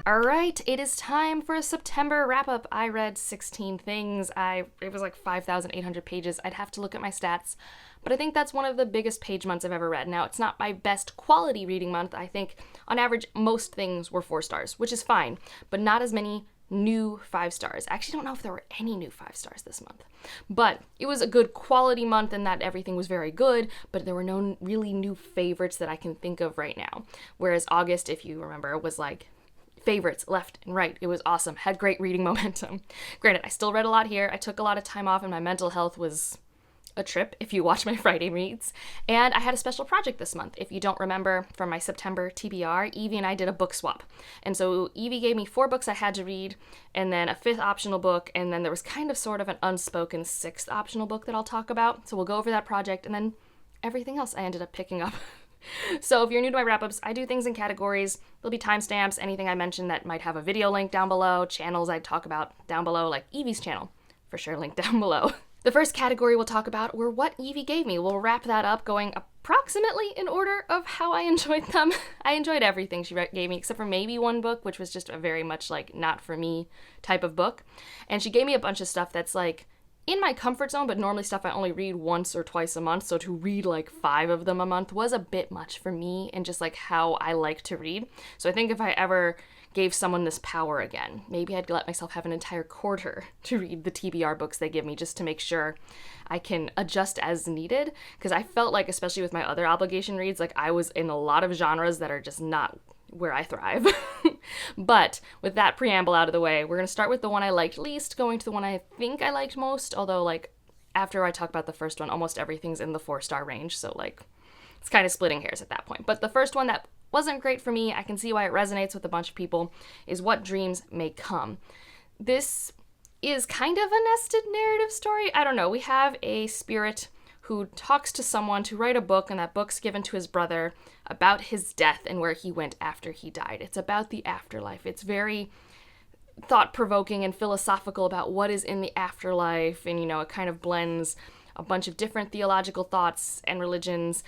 All right, it is time for a September wrap-up. I read 16 things. It was like 5,800 pages. I'd have to look at my stats, but I think that's one of the biggest page months I've ever read. Now, it's not my best quality reading month. I think, on average, most things were 4 stars, which is fine, but not as many new 5 stars. I actually don't know if there were any new 5 stars this month, but it was a good quality month in that everything was very good, but there were no really new favorites that I can think of right now. Whereas August, if you remember, was like favorites left and right. It was awesome. Had great reading momentum. Granted, I still read a lot here. I took a lot of time off and my mental health was a trip if you watch my Friday reads. And I had a special project this month. If you don't remember from my September TBR, Evie and I did a book swap. And so Evie gave me 4 books I had to read, and then a 5th optional book, and then there was kind of sort of an unspoken 6th optional book that I'll talk about. So we'll go over that project, and then everything else I ended up picking up. So if you're new to my wrap-ups, I do things in categories. There'll be timestamps, anything I mentioned that might have a video link down below, channels I'd talk about down below, like Evie's channel, for sure linked down below. The first category we'll talk about were what Evie gave me. We'll wrap that up going approximately in order of how I enjoyed them. I enjoyed everything she gave me, except for maybe one book, which was just a very much like not for me type of book. And she gave me a bunch of stuff that's like in my comfort zone, but normally stuff I only read once or twice a month, so to read like 5 of them a month was a bit much for me and just like how I like to read. So I think if I ever gave someone this power again, maybe I'd let myself have an entire quarter to read the TBR books they give me just to make sure I can adjust as needed, because I felt like, especially with my other obligation reads, like I was in a lot of genres that are just not where I thrive. But with that preamble out of the way, we're going to start with the one I liked least, going to the one I think I liked most, although like after I talk about the first one, almost everything's in the 4-star range, so like it's kind of splitting hairs at that point. But the first one that wasn't great for me, I can see why it resonates with a bunch of people, is What Dreams May Come. This is kind of a nested narrative story. I don't know. We have a spirit who talks to someone to write a book, and that book's given to his brother about his death and where he went after he died. It's about the afterlife. It's very thought-provoking and philosophical about what is in the afterlife, and, you know, it kind of blends a bunch of different theological thoughts and religions.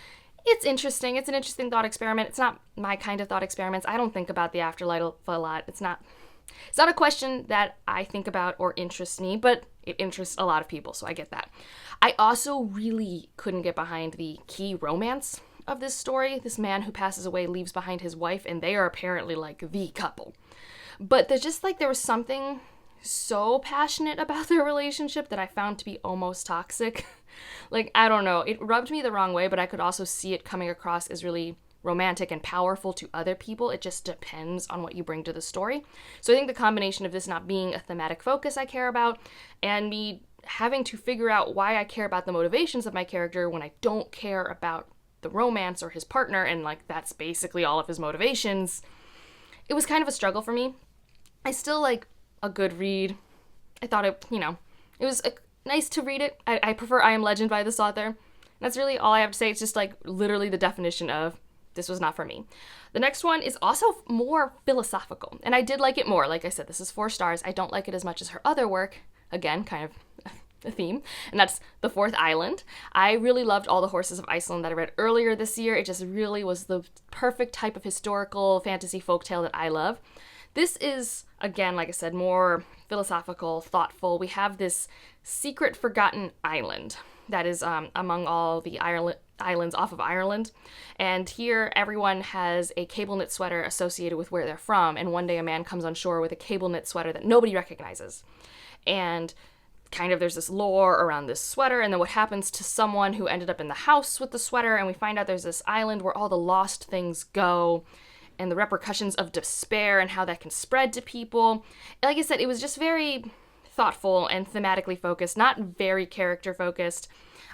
It's interesting. It's an interesting thought experiment. It's not my kind of thought experiments. I don't think about the afterlife a lot. It's not a question that I think about or interests me, but it interests a lot of people, so I get that. I also really couldn't get behind the key romance of this story. This man who passes away leaves behind his wife, and they are apparently like the couple. But there's just like there was something so passionate about their relationship that I found to be almost toxic. Like, I don't know, it rubbed me the wrong way, but I could also see it coming across as really romantic and powerful to other people. It just depends on what you bring to the story. So I think the combination of this not being a thematic focus I care about, and me having to figure out why I care about the motivations of my character when I don't care about the romance or his partner, and like that's basically all of his motivations, it was kind of a struggle for me. I still like a good read. I thought it, you know, it was nice to read it. I prefer I Am Legend by this author. That's really all I have to say. It's just like literally the definition of this was not for me. The next one is also more philosophical, and I did like it more. Like I said, this is 4 stars. I don't like it as much as her other work. Again, kind of a theme, and that's The Fourth Island. I really loved All the Horses of Iceland that I read earlier this year. It just really was the perfect type of historical fantasy folktale that I love. This is, again, like I said, more philosophical, thoughtful. We have this secret forgotten island that is among all the islands off of Ireland. And here everyone has a cable knit sweater associated with where they're from. And one day a man comes on shore with a cable knit sweater that nobody recognizes. And kind of there's this lore around this sweater, and then what happens to someone who ended up in the house with the sweater, and we find out there's this island where all the lost things go, and the repercussions of despair and how that can spread to people. Like I said, it was just very thoughtful and thematically focused, not very character focused.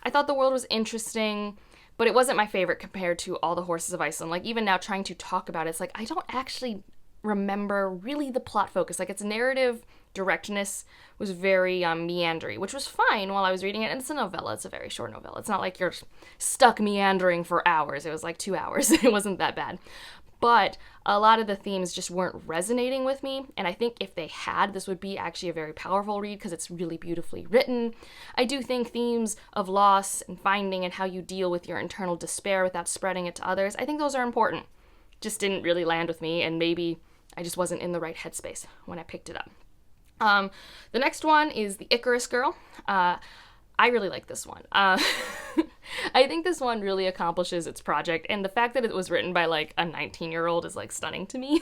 I thought the world was interesting, but it wasn't my favorite compared to All the Horses of Iceland. Like, even now trying to talk about it, it's like I don't actually remember really the plot focus. Like, its narrative directness was very meandering, which was fine while I was reading it. And it's a novella. It's a very short novella. It's not like you're stuck meandering for hours. It was like 2 hours. It wasn't that bad. But a lot of the themes just weren't resonating with me, and I think if they had, this would be actually a very powerful read because it's really beautifully written. I do think themes of loss and finding and how you deal with your internal despair without spreading it to others, I think those are important. Just didn't really land with me, and maybe I just wasn't in the right headspace when I picked it up. The next one is The Icarus Girl. I really like this one. I think this one really accomplishes its project, and the fact that it was written by like a 19-year-old is like stunning to me.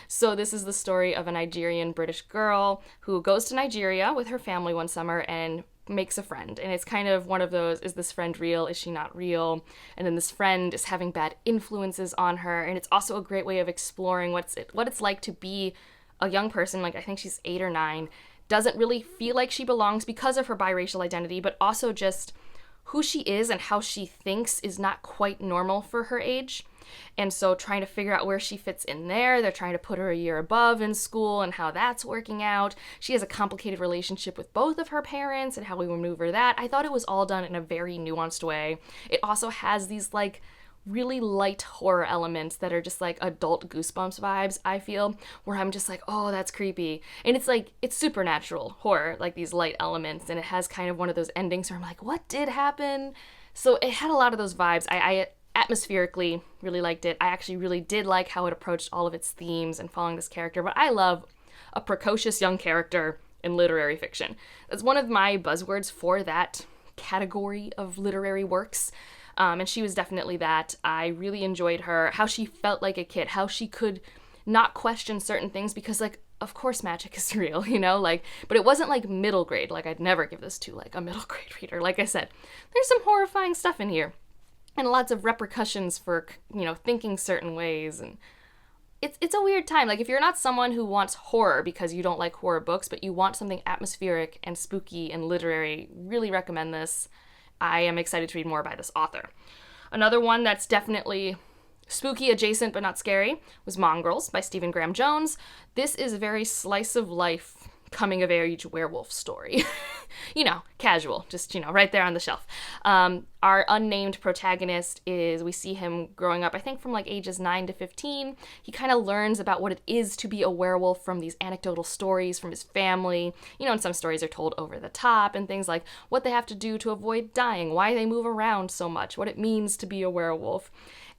So this is the story of a Nigerian British girl who goes to Nigeria with her family one summer and makes a friend. And it's kind of one of those, is this friend real? Is she not real? And then this friend is having bad influences on her. And it's also a great way of exploring what it's like to be a young person, like I think she's 8 or 9, doesn't really feel like she belongs because of her biracial identity, but also just who she is and how she thinks is not quite normal for her age. And so trying to figure out where she fits in there. They're trying to put her a year above in school and how that's working out. She has a complicated relationship with both of her parents and how we maneuver that. I thought it was all done in a very nuanced way. It also has these like really light horror elements that are just like adult Goosebumps vibes, I feel, where I'm just like, oh, that's creepy. And it's like, it's supernatural horror, like these light elements, and it has kind of one of those endings where I'm like, what did happen? So it had a lot of those vibes. I atmospherically really liked it. I actually really did like how it approached all of its themes and following this character, but I love a precocious young character in literary fiction. That's one of my buzzwords for that category of literary works. And she was definitely that. I really enjoyed her, how she felt like a kid, how she could not question certain things because, like, of course magic is real, you know, like, but it wasn't like middle grade. Like, I'd never give this to like a middle grade reader. Like I said, there's some horrifying stuff in here and lots of repercussions for, you know, thinking certain ways. And it's a weird time. Like, if you're not someone who wants horror because you don't like horror books, but you want something atmospheric and spooky and literary, really recommend this. I am excited to read more by this author. Another one that's definitely spooky adjacent but not scary was Mongrels by Stephen Graham Jones. This is a very slice of life coming of age werewolf story. You know, casual, just, you know, right there on the shelf. Our unnamed protagonist we see him growing up, I think from like ages 9 to 15. He kind of learns about what it is to be a werewolf from these anecdotal stories from his family. You know, and some stories are told over the top and things like what they have to do to avoid dying, why they move around so much, what it means to be a werewolf.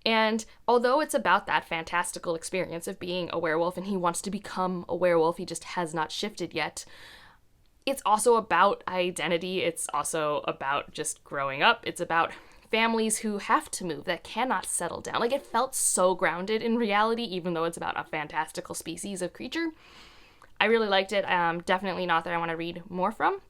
And although it's about that fantastical experience of being a werewolf and he wants to become a werewolf, he just has not shifted yet, it's also about identity. It's also about just growing up. It's about families who have to move, that cannot settle down. Like, it felt so grounded in reality, even though it's about a fantastical species of creature. I really liked it. Definitely an author I want to read more from.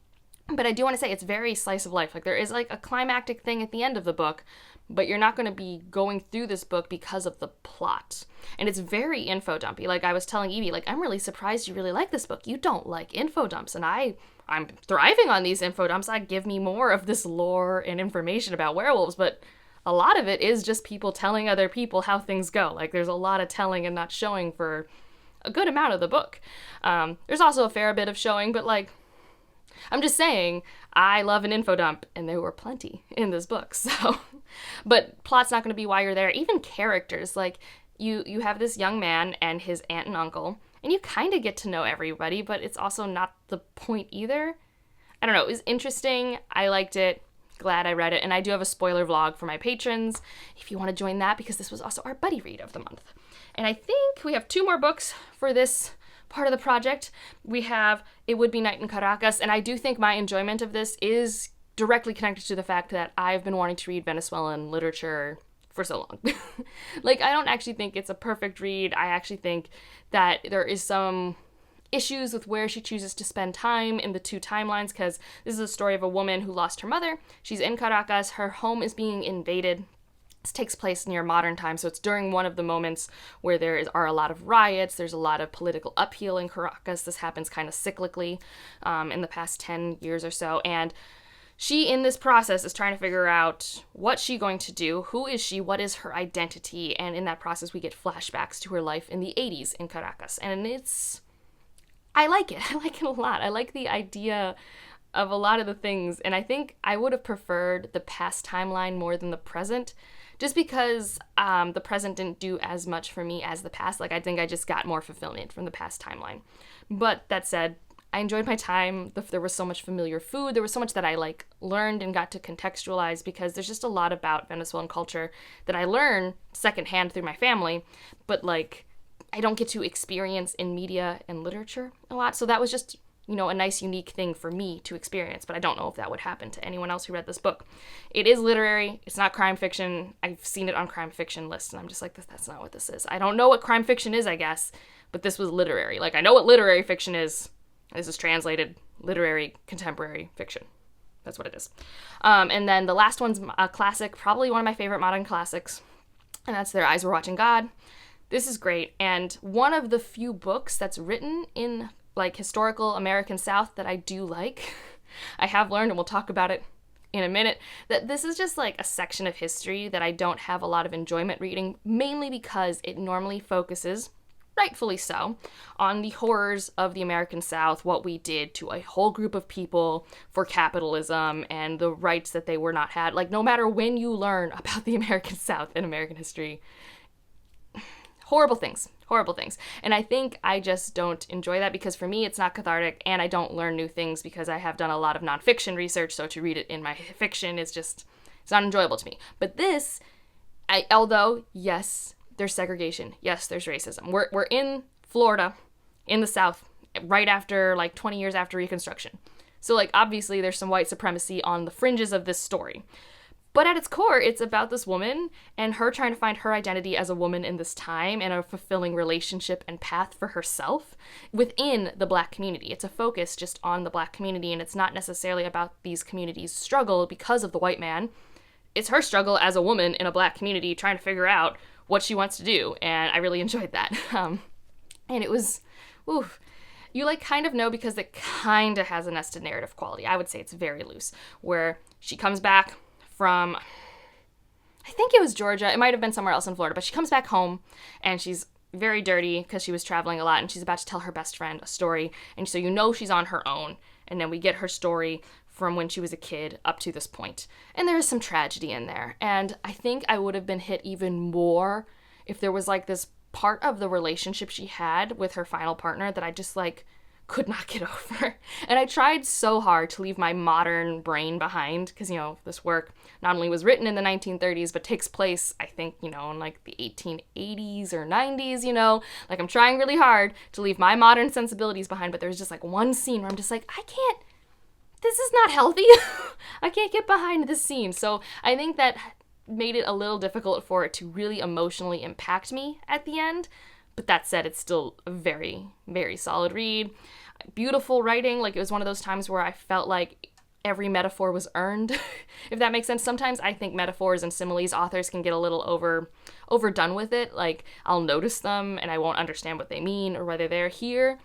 But I do want to say it's very slice of life. Like, there is like a climactic thing at the end of the book, but you're not going to be going through this book because of the plot. And it's very info dumpy. Like I was telling Evie, like, I'm really surprised you really like this book. You don't like info dumps. And I'm thriving on these info dumps. I give me more of this lore and information about werewolves, but a lot of it is just people telling other people how things go. Like, there's a lot of telling and not showing for a good amount of the book. There's also a fair bit of showing, but like, I'm just saying, I love an info dump, and there were plenty in this book, so. But plot's not going to be why you're there. Even characters, like, you have this young man and his aunt and uncle, and you kind of get to know everybody, but it's also not the point either. I don't know, it was interesting. I liked it. Glad I read it, and I do have a spoiler vlog for my patrons if you want to join that, because this was also our buddy read of the month. And I think we have 2 more books for this part of the project. We have It Would Be Night in Caracas, and I do think my enjoyment of this is directly connected to the fact that I've been wanting to read Venezuelan literature for so long. Like, I don't actually think it's a perfect read. I actually think that there is some issues with where she chooses to spend time in the 2 timelines, because this is a story of a woman who lost her mother. She's in Caracas. Her home is being invaded. This takes place near modern times, so it's during one of the moments where are a lot of riots, there's a lot of political upheaval in Caracas. This happens kind of cyclically in the past 10 years or so, and she, in this process, is trying to figure out what's she going to do, who is she, what is her identity, and in that process we get flashbacks to her life in the 80s in Caracas, and I like it. I like it a lot. I like the idea of a lot of the things, and I think I would have preferred the past timeline more than the present, just because the present didn't do as much for me as the past. Like, I think I just got more fulfillment from the past timeline. But that said, I enjoyed my time. There was so much familiar food. There was so much that I learned and got to contextualize, because there's just a lot about Venezuelan culture that I learn secondhand through my family. But I don't get to experience in media and literature a lot. So that was just, a nice, unique thing for me to experience, but I don't know if that would happen to anyone else who read this book. It is literary. It's not crime fiction. I've seen it on crime fiction lists, and I'm just like, that's not what this is. I don't know what crime fiction is, I guess, but this was literary. Like, I know what literary fiction is. This is translated literary contemporary fiction. That's what it is. And then the last one's a classic, probably one of my favorite modern classics, and that's Their Eyes Were Watching God. This is great, and one of the few books that's written in like historical American South that I do like. I have learned, and we'll talk about it in a minute, that this is just like a section of history that I don't have a lot of enjoyment reading, mainly because it normally focuses, rightfully so, on the horrors of the American South, what we did to a whole group of people for capitalism and the rights that they were not had. Like, no matter when you learn about the American South in American history, horrible things. And I think I just don't enjoy that because for me it's not cathartic, and I don't learn new things because I have done a lot of nonfiction research, so to read it in my fiction is just, it's not enjoyable to me. But this, although, yes, there's segregation, yes, there's racism. We're in Florida, in the South, right after, like, 20 years after Reconstruction. So, like, obviously there's some white supremacy on the fringes of this story. But at its core, it's about this woman and her trying to find her identity as a woman in this time and a fulfilling relationship and path for herself within the Black community. It's a focus just on the Black community, and it's not necessarily about these communities' struggle because of the white man. It's her struggle as a woman in a Black community trying to figure out what she wants to do, and I really enjoyed that. And it was, you like kind of know because it kind of has a nested narrative quality. I would say it's very loose, where she comes back from, I think it was Georgia, it might have been somewhere else in Florida, but she comes back home and she's very dirty because she was traveling a lot, and she's about to tell her best friend a story, and so she's on her own, and then we get her story from when she was a kid up to this point. And there is some tragedy in there, and I think I would have been hit even more if there was like this part of the relationship she had with her final partner that I just like could not get over. And I tried so hard to leave my modern brain behind because, this work not only was written in the 1930s, but takes place, I think, in like the 1880s or 90s, like I'm trying really hard to leave my modern sensibilities behind, but there's just like one scene where I'm just like, this is not healthy. I can't get behind this scene. So I think that made it a little difficult for it to really emotionally impact me at the end. But that said, it's still a very, very solid read. Beautiful writing. Like, it was one of those times where I felt like every metaphor was earned, if that makes sense. Sometimes I think metaphors and similes, authors can get a little overdone with it. Like, I'll notice them and I won't understand what they mean or whether they're here.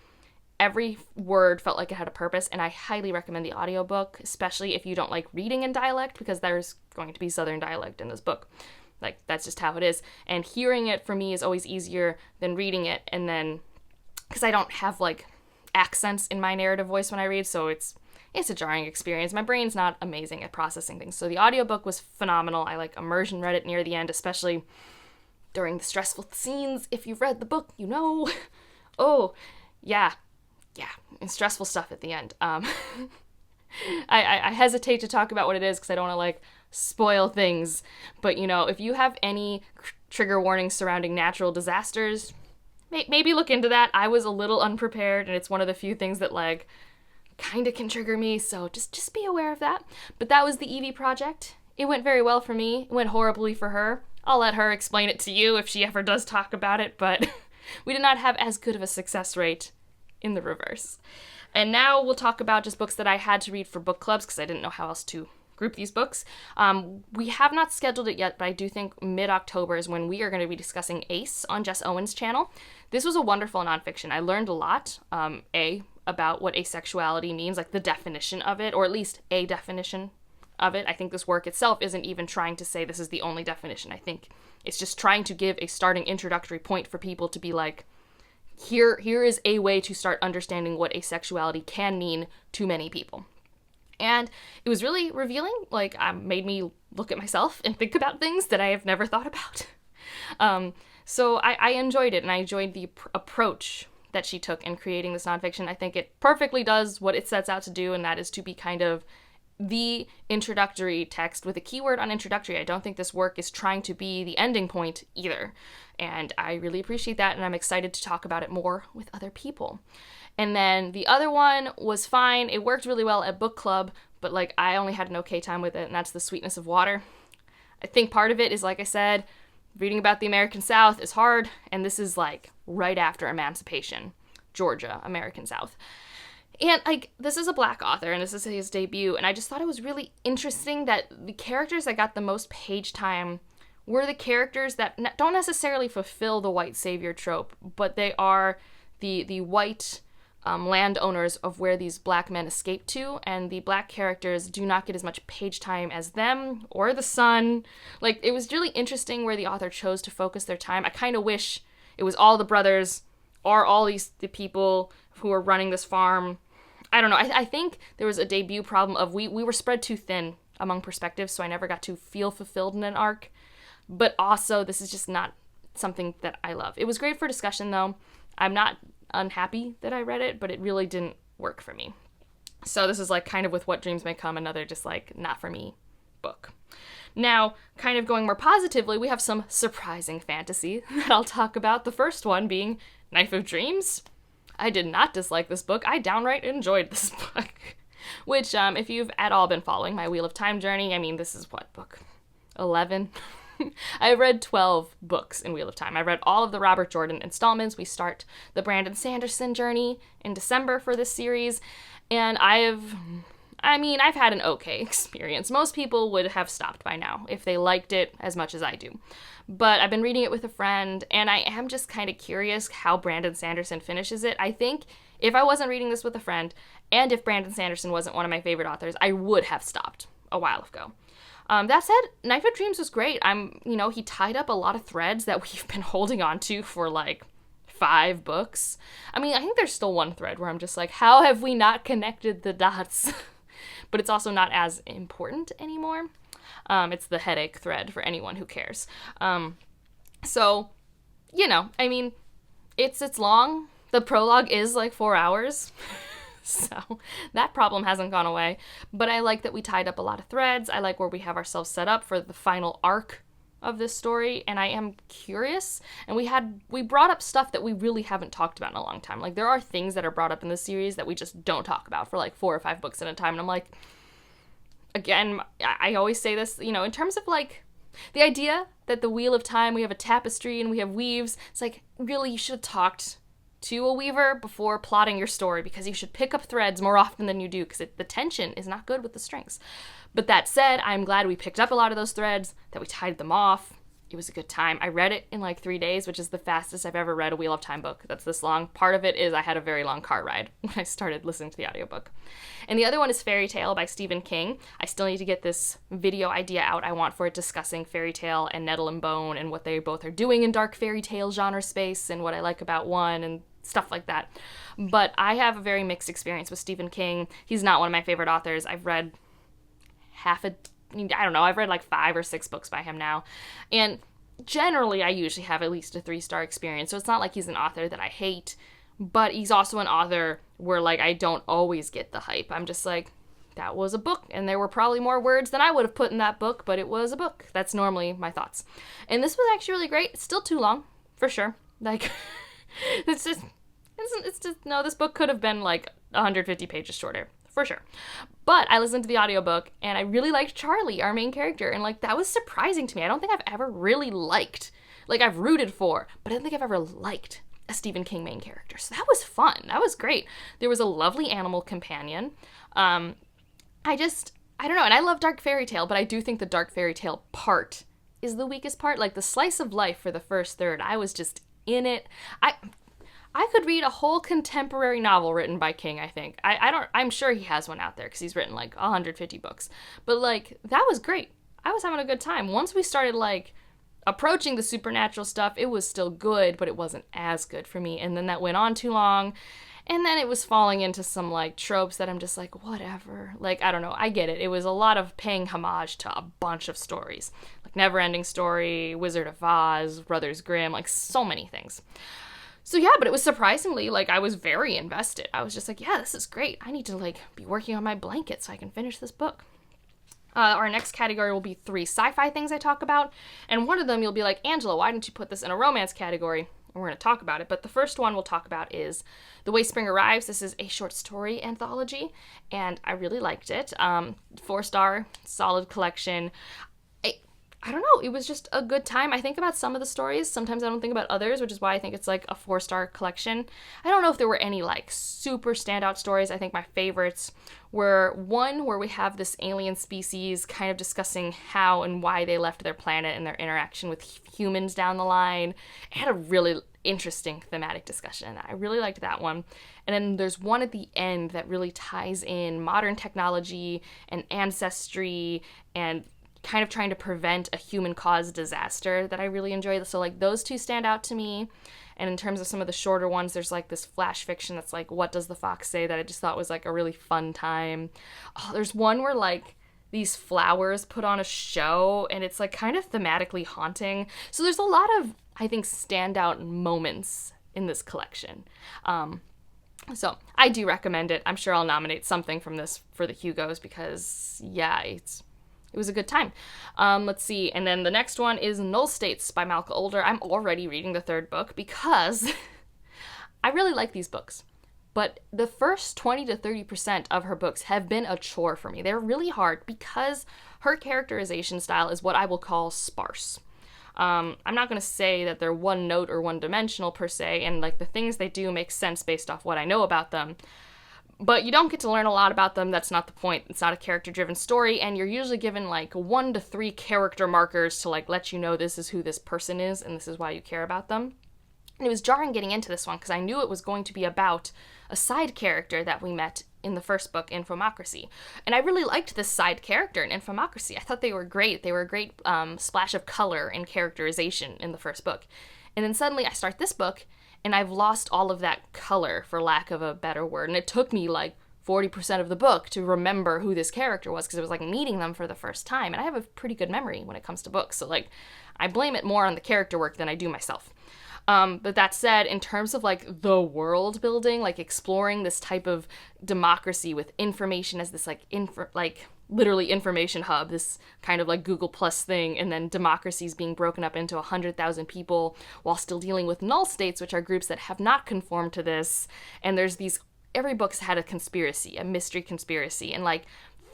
Every word felt like it had a purpose, and I highly recommend the audiobook, especially if you don't like reading in dialect, because there's going to be Southern dialect in this book. Like, that's just how it is. And hearing it for me is always easier than reading it. And then, because I don't have, like, accents in my narrative voice when I read, so it's a jarring experience. My brain's not amazing at processing things. So the audiobook was phenomenal. I, like, immersion read it near the end, especially during the stressful scenes. If you've read the book, Oh, yeah, and stressful stuff at the end. I hesitate to talk about what it is because I don't want to, like, spoil things, but if you have any trigger warnings surrounding natural disasters, maybe look into that. I was a little unprepared, and it's one of the few things that like kind of can trigger me, so just be aware of that. But that was the Evie project. It went very well for me. It went horribly for her. I'll let her explain it to you if she ever does talk about it, but we did not have as good of a success rate in the reverse. And now we'll talk about just books that I had to read for book clubs because I didn't know how else to group these books. We have not scheduled it yet, but I do think mid-October is when we are going to be discussing Ace on Jess Owen's channel. This was a wonderful nonfiction. I learned a lot, about what asexuality means, like the definition of it, or at least a definition of it. I think this work itself isn't even trying to say this is the only definition. I think it's just trying to give a starting introductory point for people to be like, here is a way to start understanding what asexuality can mean to many people. And it was really revealing, like, made me look at myself and think about things that I have never thought about. So I enjoyed it, and I enjoyed the approach that she took in creating this nonfiction. I think it perfectly does what it sets out to do, and that is to be kind of the introductory text with a keyword on introductory. I don't think this work is trying to be the ending point either. And I really appreciate that, and I'm excited to talk about it more with other people. And then the other one was fine. It worked really well at book club, but like I only had an okay time with it, and that's The Sweetness of Water. I think part of it is, like I said, reading about the American South is hard, and this is like right after emancipation, Georgia, American South. And like this is a Black author, and this is his debut, and I just thought it was really interesting that the characters that got the most page time were the characters that don't necessarily fulfill the white savior trope, but they are the white landowners of where these Black men escape to, and the Black characters do not get as much page time as them or the son. Like, it was really interesting where the author chose to focus their time. I kind of wish it was all the brothers or all the people who are running this farm. I don't know. I think there was a debut problem of we were spread too thin among perspectives, so I never got to feel fulfilled in an arc. But also, this is just not something that I love. It was great for discussion, though. I'm not unhappy that I read it, but it really didn't work for me. So this is like kind of with What Dreams May Come, another just like not for me book. Now, kind of going more positively, we have some surprising fantasy that I'll talk about. The first one being Knife of Dreams. I did not dislike this book. I downright enjoyed this book. Which, if you've at all been following my Wheel of Time journey, I mean, this is what, book 11? I read 12 books in Wheel of Time. I read all of the Robert Jordan installments. We start the Brandon Sanderson journey in December for this series, and I've had an okay experience. Most people would have stopped by now if they liked it as much as I do. But I've been reading it with a friend, and I am just kind of curious how Brandon Sanderson finishes it. I think if I wasn't reading this with a friend, and if Brandon Sanderson wasn't one of my favorite authors, I would have stopped a while ago. That said, Knife of Dreams was great. He tied up a lot of threads that we've been holding on to for like 5 books. I mean, I think there's still one thread where I'm just like, how have we not connected the dots? But it's also not as important anymore. It's the headache thread for anyone who cares. It's long. The prologue is like 4 hours. So that problem hasn't gone away. But I like that we tied up a lot of threads. I like where we have ourselves set up for the final arc of this story. And I am curious. And we brought up stuff that we really haven't talked about in a long time. Like, there are things that are brought up in this series that we just don't talk about for like 4 or 5 books at a time. And I'm like, again, I always say this, in terms of like the idea that the Wheel of Time, we have a tapestry and we have weaves. It's like, really, you should have talked to a weaver before plotting your story, because you should pick up threads more often than you do, because the tension is not good with the strings. But that said, I'm glad we picked up a lot of those threads, that we tied them off. It was a good time. I read it in like 3 days, which is the fastest I've ever read a Wheel of Time book that's this long. Part of it is I had a very long car ride when I started listening to the audiobook. And the other one is Fairy Tale by Stephen King. I still need to get this video idea out I want for it, discussing Fairy Tale and Nettle and Bone and what they both are doing in dark fairy tale genre space and what I like about one and stuff like that. But I have a very mixed experience with Stephen King. He's not one of my favorite authors. I've read I've read like 5 or 6 books by him now. And generally, I usually have at least a 3-star experience. So it's not like he's an author that I hate, but he's also an author where like I don't always get the hype. I'm just like, that was a book, and there were probably more words than I would have put in that book, but it was a book. That's normally my thoughts. And this was actually really great. It's still too long, for sure. Like, this book could have been like 150 pages shorter, for sure. But I listened to the audiobook, and I really liked Charlie, our main character, and like that was surprising to me. I don't think I've ever really liked, like I've rooted for, but I don't think I've ever liked a Stephen King main character. So that was fun. That was great. There was a lovely animal companion. I don't know, and I love dark fairy tale, but I do think the dark fairy tale part is the weakest part. Like the slice of life for the first third, I was just in it. I could read a whole contemporary novel written by King, I think. I'm sure he has one out there because he's written like 150 books. But like, that was great. I was having a good time. Once we started like approaching the supernatural stuff, it was still good, but it wasn't as good for me. And then that went on too long. And then it was falling into some like tropes that I'm just like, whatever. Like, I don't know. I get it. It was a lot of paying homage to a bunch of stories. Like Neverending Story, Wizard of Oz, Brothers Grimm, like so many things. So yeah, but it was surprisingly, like, I was very invested. I was just like, yeah, this is great. I need to, like, be working on my blanket so I can finish this book. Our next category will be 3 sci-fi things I talk about, and one of them you'll be like, Angela, why didn't you put this in a romance category? And we're going to talk about it, but the first one we'll talk about is The Way Spring Arrives. This is a short story anthology, and I really liked it. 4-star, solid collection. I don't know, it was just a good time. I think about some of the stories, sometimes I don't think about others, which is why I think it's like a 4-star collection. I don't know if there were any like super standout stories. I think my favorites were one where we have this alien species kind of discussing how and why they left their planet and their interaction with humans down the line. It had a really interesting thematic discussion. I really liked that one. And then there's one at the end that really ties in modern technology and ancestry and kind of trying to prevent a human-caused disaster that I really enjoy. So, like, those 2 stand out to me. And in terms of some of the shorter ones, there's, like, this flash fiction that's, like, What Does the Fox Say? That I just thought was, like, a really fun time. Oh, there's one where, like, these flowers put on a show, and it's, like, kind of thematically haunting. So there's a lot of, I think, standout moments in this collection. So I do recommend it. I'm sure I'll nominate something from this for the Hugos because, yeah, it was a good time. Let's see. And then the next one is Null States by Malka Older. I'm already reading the 3rd book because I really like these books. But the first 20 to 30% of her books have been a chore for me. They're really hard because her characterization style is what I will call sparse. I'm not going to say that they're one note or one dimensional per se, and like the things they do make sense based off what I know about them. But you don't get to learn a lot about them. That's not the point. It's not a character-driven story, and you're usually given, like, 1 to 3 character markers to, like, let you know this is who this person is, and this is why you care about them. And it was jarring getting into this one, because I knew it was going to be about a side character that we met in the first book, Infomocracy. And I really liked this side character in Infomocracy. I thought they were great. They were a great splash of color and characterization in the first book. And then suddenly I start this book, and I've lost all of that color, for lack of a better word. And it took me, like, 40% of the book to remember who this character was, because it was, like, meeting them for the first time. And I have a pretty good memory when it comes to books. So, like, I blame it more on the character work than I do myself. But that said, in terms of, like, the world building, like, exploring this type of democracy with information as this, like, literally information hub, this kind of like Google Plus thing, and then democracies being broken up into 100,000 people while still dealing with null states, which are groups that have not conformed to this. And there's these, every book's had a conspiracy, a mystery conspiracy, and like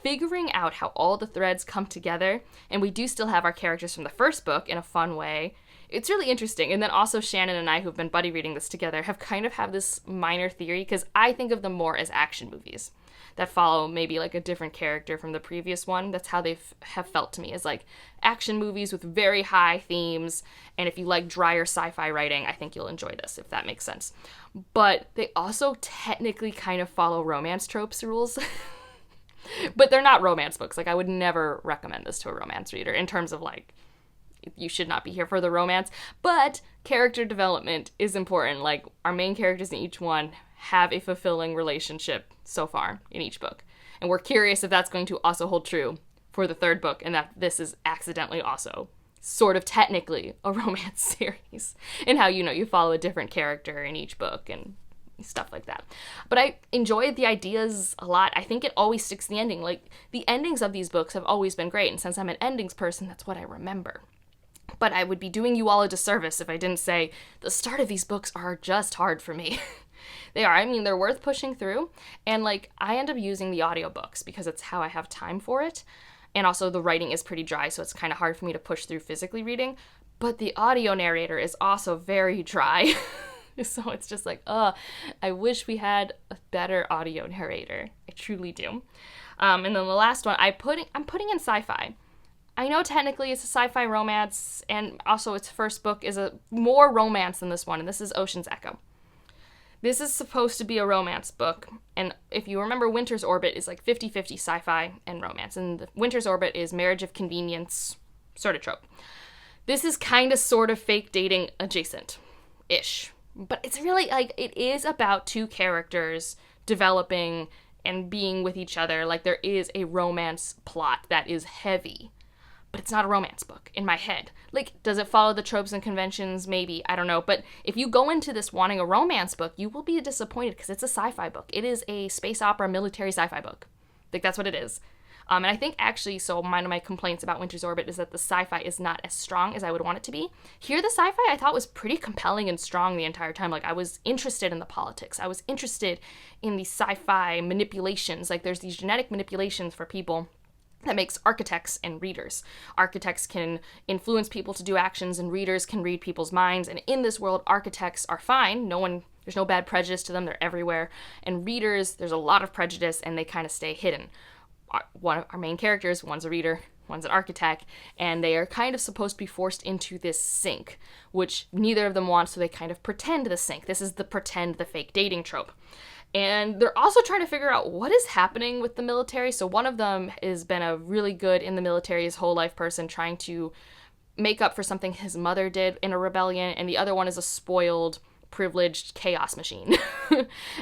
figuring out how all the threads come together. And we do still have our characters from the first book in a fun way. It's really interesting. And then also Shannon and I, who've been buddy reading this together, have kind of have this minor theory, because I think of them more as action movies that follow maybe like a different character from the previous one. That's how they have felt to me, as like action movies with very high themes. And if you like drier sci-fi writing, I think you'll enjoy this, if that makes sense. But they also technically kind of follow romance tropes rules. But they're not romance books. Like, I would never recommend this to a romance reader in terms of like, you should not be here for the romance. But character development is important. Like, our main characters in each one have a fulfilling relationship so far in each book. And we're curious if that's going to also hold true for the third book, and that this is accidentally also sort of technically a romance series, and how, you know, you follow a different character in each book and stuff like that. But I enjoyed the ideas a lot. I think it always sticks to the ending. Like, the endings of these books have always been great, and since I'm an endings person, that's what I remember. But I would be doing you all a disservice if I didn't say the start of these books are just hard for me. They are. I mean, they're worth pushing through. And, like, I end up using the audiobooks because it's how I have time for it. And also the writing is pretty dry, so it's kind of hard for me to push through physically reading. But the audio narrator is also very dry. So it's just like, I wish we had a better audio narrator. I truly do. And then the last one, I'm putting in sci-fi. I know technically it's a sci-fi romance, and also its first book is a more romance than this one, and this is Ocean's Echo. This is supposed to be a romance book, and if you remember, Winter's Orbit is like 50-50 sci-fi and romance, and the Winter's Orbit is marriage of convenience sort of trope. This is kind of sort of fake dating adjacent-ish, but it's really, like, it is about two characters developing and being with each other. Like, there is a romance plot that is heavy. but it's not a romance book in my head. Like, does it follow the tropes and conventions? Maybe. I don't know. But if you go into this wanting a romance book, you will be disappointed because it's a sci-fi book. It is a space opera military sci-fi book. Like, that's what it is. And I think actually, so one of my complaints about Winter's Orbit is that the sci-fi is not as strong as I would want it to be. Here, the sci-fi I thought was pretty compelling and strong the entire time. Like, I was interested in the politics. I was interested in the sci-fi manipulations. Like, there's these genetic manipulations for people that makes architects and readers. Architects can influence people to do actions, and readers can read people's minds. And in this world, architects are fine. There's no bad prejudice to them. They're everywhere. And readers, there's a lot of prejudice, and they kind of stay hidden. One of our main characters, one's a reader, one's an architect, and they are kind of supposed to be forced into this sync, which neither of them wants, so they kind of pretend the sync. This is the fake dating trope. And they're also trying to figure out what is happening with the military. So one of them has been a really good in the military his whole life person trying to make up for something his mother did in a rebellion, and the other one is a spoiled, privileged chaos machine.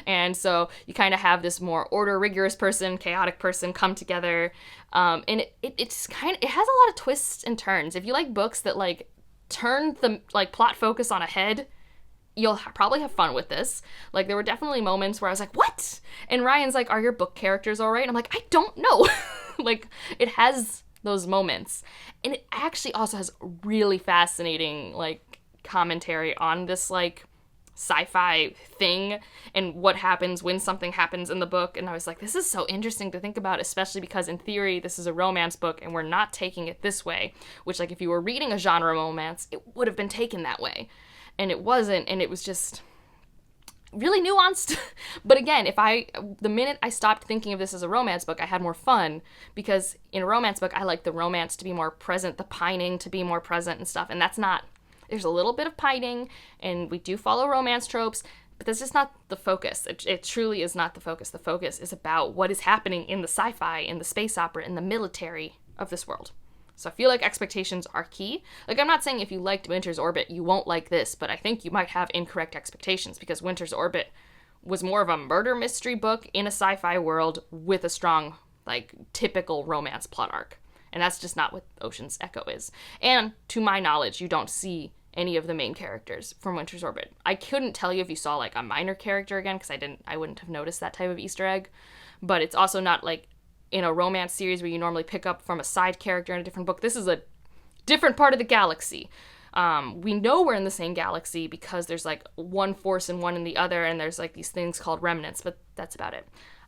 And so you kind of have this more order rigorous person, chaotic person come together, and it has a lot of twists and turns. If you like books that like turn the like plot focus on a head, you'll probably have fun with this. Like, there were definitely moments where I was like, what? And Ryan's like, are your book characters all right? And I'm like, I don't know. Like, it has those moments, and it actually also has really fascinating like commentary on this like sci-fi thing and what happens when something happens in the book. And I was like, this is so interesting to think about, especially because in theory this is a romance book and we're not taking it this way, which like if you were reading a genre romance, it would have been taken that way, and it wasn't. And it was just really nuanced. But again, the minute I stopped thinking of this as a romance book, I had more fun, because in a romance book I like the romance to be more present, the pining to be more present and stuff, and that's not. There's a little bit of pining, and we do follow romance tropes, but that's just not the focus. It truly is not the focus. The focus is about what is happening in the sci-fi, in the space opera, in the military of this world. So I feel like expectations are key. Like, I'm not saying if you liked Winter's Orbit, you won't like this, but I think you might have incorrect expectations, because Winter's Orbit was more of a murder mystery book in a sci-fi world with a strong, like, typical romance plot arc. And that's just not what Ocean's Echo is. And to my knowledge, you don't see any of the main characters from Winter's Orbit. I couldn't tell you if you saw like a minor character again, because I wouldn't have noticed that type of Easter egg. But it's also not like in a romance series where you normally pick up from a side character in a different book. This is a different part of the galaxy. We know we're in the same galaxy because there's like one force and one in the other, and there's like these things called remnants, but that's about it.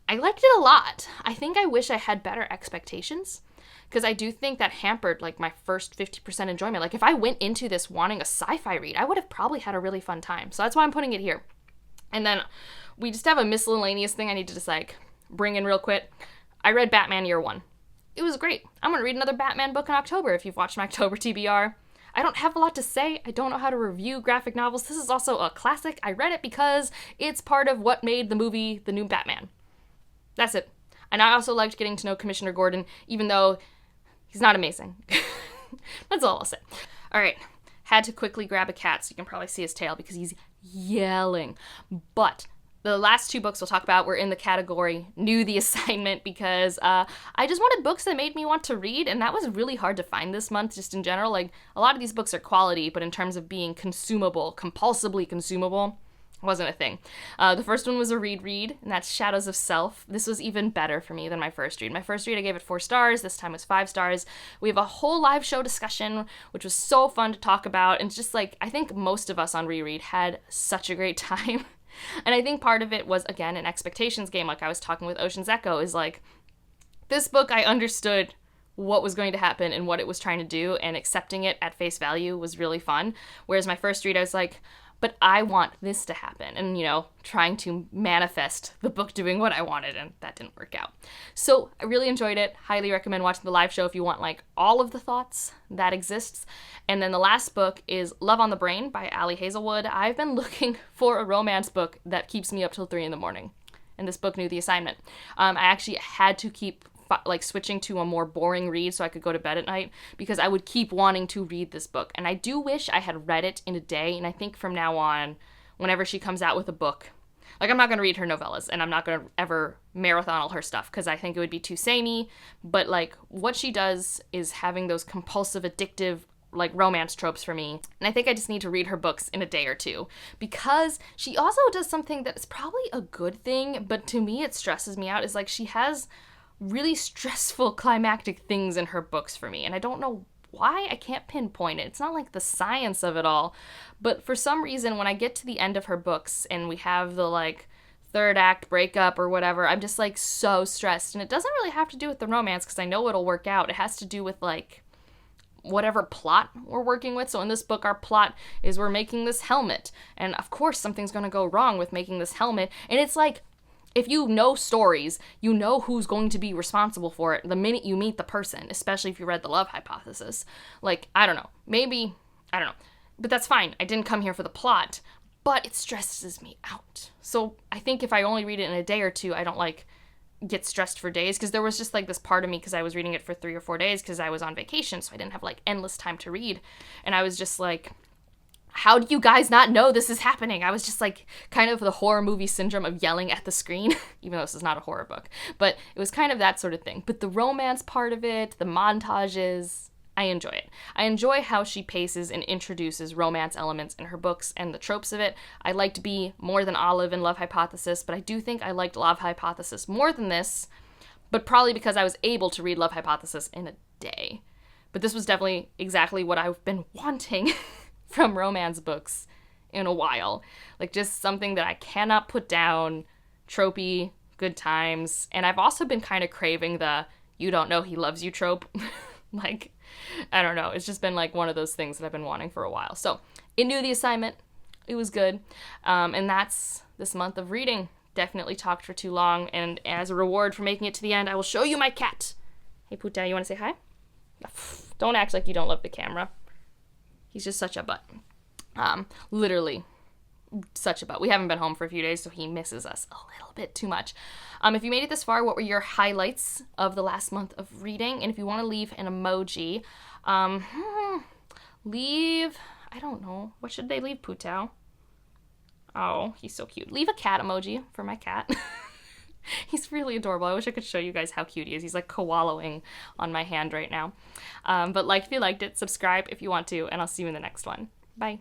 I liked it a lot. I think I wish I had better expectations, because I do think that hampered like my first 50% enjoyment. Like, if I went into this wanting a sci-fi read, I would have probably had a really fun time. So that's why I'm putting it here. And then we just have a miscellaneous thing I need to just like bring in real quick. I read Batman Year One. It was great. I'm going to read another Batman book in October if you've watched my October TBR. I don't have a lot to say. I don't know how to review graphic novels. This is also a classic. I read it because it's part of what made the movie The New Batman. That's it. And I also liked getting to know Commissioner Gordon, even though he's not amazing. That's all I'll say. All right. Had to quickly grab a cat so you can probably see his tail because he's yelling. But the last two books we'll talk about were in the category Knew the Assignment, because I just wanted books that made me want to read, and that was really hard to find this month just in general. Like, a lot of these books are quality, but in terms of being consumable, compulsively consumable, wasn't a thing. The first one was a read, and that's Shadows of Self. This was even better for me than my first read. My first read, I gave it 4 stars. This time was 5 stars. We have a whole live show discussion, which was so fun to talk about, and it's just like, I think most of us on Reread had such a great time. And I think part of it was, again, an expectations game, like I was talking with Ocean's Echo, is like, this book I understood what was going to happen and what it was trying to do, and accepting it at face value was really fun. Whereas my first read, I was like, but I want this to happen, and, you know, trying to manifest the book doing what I wanted, and that didn't work out. So I really enjoyed it. Highly recommend watching the live show if you want, like, all of the thoughts that exists. And then the last book is Love on the Brain by Ali Hazelwood. I've been looking for a romance book that keeps me up till 3 a.m, and this book knew the assignment. I actually had to keep switching to a more boring read so I could go to bed at night, because I would keep wanting to read this book. And I do wish I had read it in a day, and I think from now on, whenever she comes out with a book, Like, I'm not going to read her novellas, and I'm not going to ever marathon all her stuff, because I think it would be too samey, but, like, what she does is having those compulsive, addictive, like, romance tropes for me, and I think I just need to read her books in a day or two, because she also does something that is probably a good thing, but to me it stresses me out, is, like, she has really stressful climactic things in her books for me, and I don't know why. I can't pinpoint it. It's not like the science of it all, but for some reason when I get to the end of her books and we have the like third act breakup or whatever, I'm just like so stressed, and it doesn't really have to do with the romance because I know it'll work out. It has to do with like whatever plot we're working with. So in this book, our plot is we're making this helmet, and of course something's gonna go wrong with making this helmet, and it's like, if you know stories, you know who's going to be responsible for it the minute you meet the person, especially if you read The Love Hypothesis. Like, I don't know. Maybe, I don't know. But that's fine. I didn't come here for the plot, but it stresses me out. So I think if I only read it in a day or two, I don't, like, get stressed for days, because there was just, like, this part of me, because I was reading it for 3 or 4 days because I was on vacation, so I didn't have, like, endless time to read. And I was just like, how do you guys not know this is happening? I was just like kind of the horror movie syndrome of yelling at the screen, even though this is not a horror book, but it was kind of that sort of thing. But the romance part of it, the montages, I enjoy it. I enjoy how she paces and introduces romance elements in her books and the tropes of it. I liked Bee more than Olive in Love Hypothesis, but I do think I liked Love Hypothesis more than this, but probably because I was able to read Love Hypothesis in a day. But this was definitely exactly what I've been wanting from romance books in a while. Like, just something that I cannot put down, tropey, good times. And I've also been kind of craving the you don't know he loves you trope. Like, I don't know. It's just been like one of those things that I've been wanting for a while. So, into the assignment. It was good. And that's this month of reading. Definitely talked for too long. And as a reward for making it to the end, I will show you my cat. Hey, Puta, you want to say hi? Don't act like you don't love the camera. He's just such a butt. Literally such a butt. We haven't been home for a few days, so he misses us a little bit too much. If you made it this far, what were your highlights of the last month of reading? And if you want to leave an emoji, leave, I don't know, what should they leave, Putao? Oh, he's so cute. Leave a cat emoji for my cat. He's really adorable. I wish I could show you guys how cute he is. He's like koalaing on my hand right now. But like if you liked it, subscribe if you want to, and I'll see you in the next one. Bye.